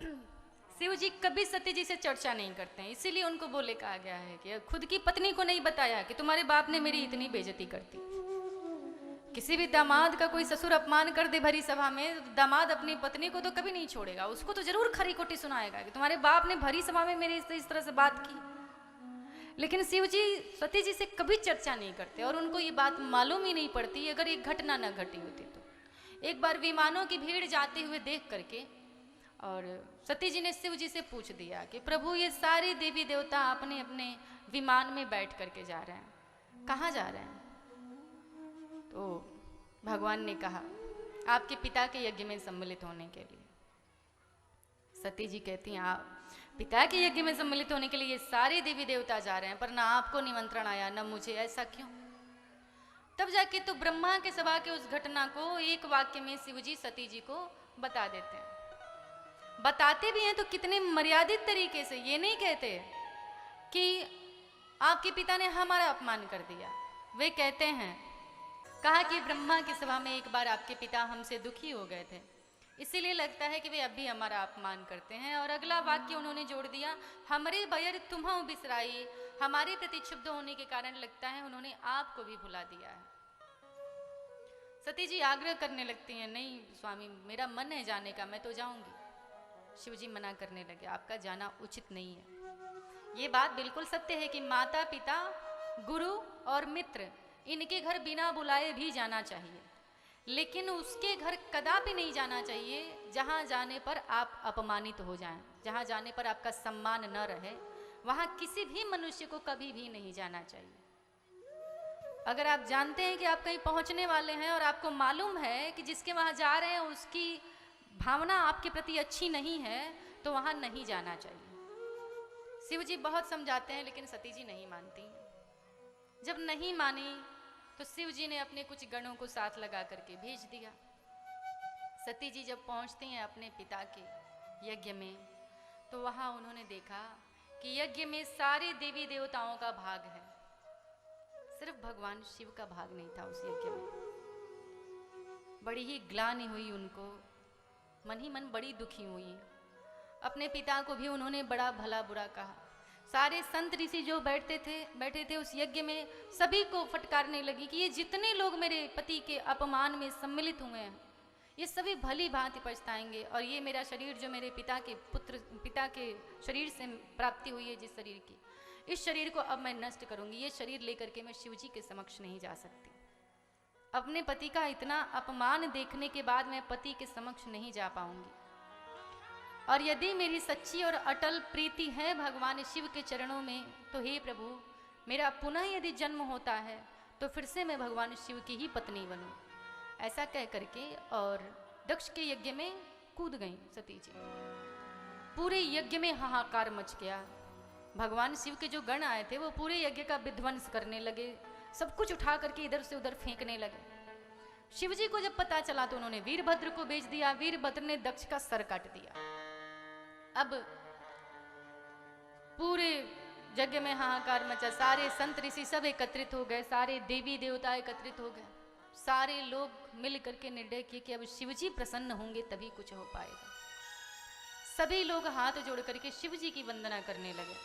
शिव जी कभी सती जी से चर्चा नहीं करते हैं, इसीलिए उनको बोले कहा गया है कि खुद की पत्नी को नहीं बताया कि तुम्हारे बाप ने मेरी इतनी बेइज्जती कर दी। किसी भी दामाद का कोई ससुर अपमान कर दे भरी सभा में, तो दामाद अपनी पत्नी को तो कभी नहीं छोड़ेगा, उसको तो जरूर खरी खोटी सुनाएगा कि तुम्हारे बाप ने भरी सभा में मेरे इस तरह से बात की। लेकिन शिव जी सती जी से कभी चर्चा नहीं करते और उनको ये बात मालूम ही नहीं पड़ती अगर एक घटना न घटी होती तो। एक बार विमानों की भीड़ जाते हुए देख करके और सती जी ने शिव जी से पूछ दिया कि प्रभु ये सारे देवी देवता अपने अपने विमान में बैठ करके जा रहे हैं, कहाँ जा रहे हैं? तो भगवान ने कहा आपके पिता के यज्ञ में सम्मिलित होने के लिए। सती जी कहती हैं आप पिता के यज्ञ में सम्मिलित होने के लिए ये सारे देवी देवता जा रहे हैं, पर ना आपको निमंत्रण आया न मुझे, ऐसा क्यों? तब जाके तो ब्रह्मा के सभा के उस घटना को एक वाक्य में शिव जी सती जी को बता देते हैं। बताते भी हैं तो कितने मर्यादित तरीके से, ये नहीं कहते कि आपके पिता ने हमारा अपमान कर दिया। वे कहते हैं कहा कि ब्रह्मा की सभा में एक बार आपके पिता हमसे दुखी हो गए थे, इसीलिए लगता है कि वे अब भी हमारा अपमान करते हैं। और अगला वाक्य उन्होंने जोड़ दिया हमरे बयर तुम्हों बिसराई, हमारे प्रति क्षुब्ध होने के कारण लगता है उन्होंने आपको भी भुला दिया है। सती जी आग्रह करने लगती हैं नहीं स्वामी मेरा मन है जाने का, मैं तो जाऊंगी। शिव जी मना करने लगे आपका जाना उचित नहीं है। ये बात बिल्कुल सत्य है कि माता पिता गुरु और मित्र इनके घर बिना बुलाए भी जाना चाहिए, लेकिन उसके घर कदापि नहीं जाना चाहिए जहाँ जाने पर आप अपमानित हो जाएं, जहाँ जाने पर आपका सम्मान न रहे, वहाँ किसी भी मनुष्य को कभी भी नहीं जाना चाहिए। अगर आप जानते हैं कि आप कहीं पहुँचने वाले हैं और आपको मालूम है कि जिसके वहाँ जा रहे हैं उसकी भावना आपके प्रति अच्छी नहीं है, तो वहाँ नहीं जाना चाहिए। शिव जी बहुत समझाते हैं लेकिन सती जी नहीं मानती। जब नहीं मानी तो शिव जी ने अपने कुछ गणों को साथ लगा करके भेज दिया। सती जी जब पहुंचती हैं अपने पिता के यज्ञ में तो वहां उन्होंने देखा कि यज्ञ में सारे देवी देवताओं का भाग है, सिर्फ भगवान शिव का भाग नहीं था उस यज्ञ में। बड़ी ही ग्लानि हुई उनको, मन ही मन बड़ी दुखी हुई। अपने पिता को भी उन्होंने बड़ा भला बुरा कहा। सारे संत ऋषि जो बैठे थे उस यज्ञ में सभी को फटकारने लगी कि ये जितने लोग मेरे पति के अपमान में सम्मिलित हुए हैं ये सभी भली भांति पछताएंगे, और ये मेरा शरीर जो मेरे पिता के शरीर से प्राप्ति हुई है जिस शरीर की, इस शरीर को अब मैं नष्ट करूंगी। ये शरीर लेकर के मैं शिव जी के समक्ष नहीं जा सकती। अपने पति का इतना अपमान देखने के बाद मैं पति के समक्ष नहीं जा पाऊंगी, और यदि मेरी सच्ची और अटल प्रीति है भगवान शिव के चरणों में तो हे प्रभु मेरा पुनः यदि जन्म होता है तो फिर से मैं भगवान शिव की ही पत्नी बनूं। ऐसा कह करके और दक्ष के यज्ञ में कूद गई सती जी। पूरे यज्ञ में हाहाकार मच गया। भगवान शिव के जो गण आए थे वो पूरे यज्ञ का विध्वंस करने लगे, सब कुछ उठा करके इधर से उधर फेंकने लगे। शिव जी को जब पता चला तो उन्होंने वीरभद्र को भेज दिया। वीरभद्र ने दक्ष का सर काट दिया। अब पूरे यज्ञ में हाहाकार मचा, सारे संत ऋषि सब एकत्रित हो गए, सारे देवी देवता एकत्रित हो गए। सारे लोग मिल करके निर्णय किए कि अब शिव जी प्रसन्न होंगे तभी कुछ हो पाएगा। सभी लोग हाथ जोड़ करके शिव जी की वंदना करने लगे।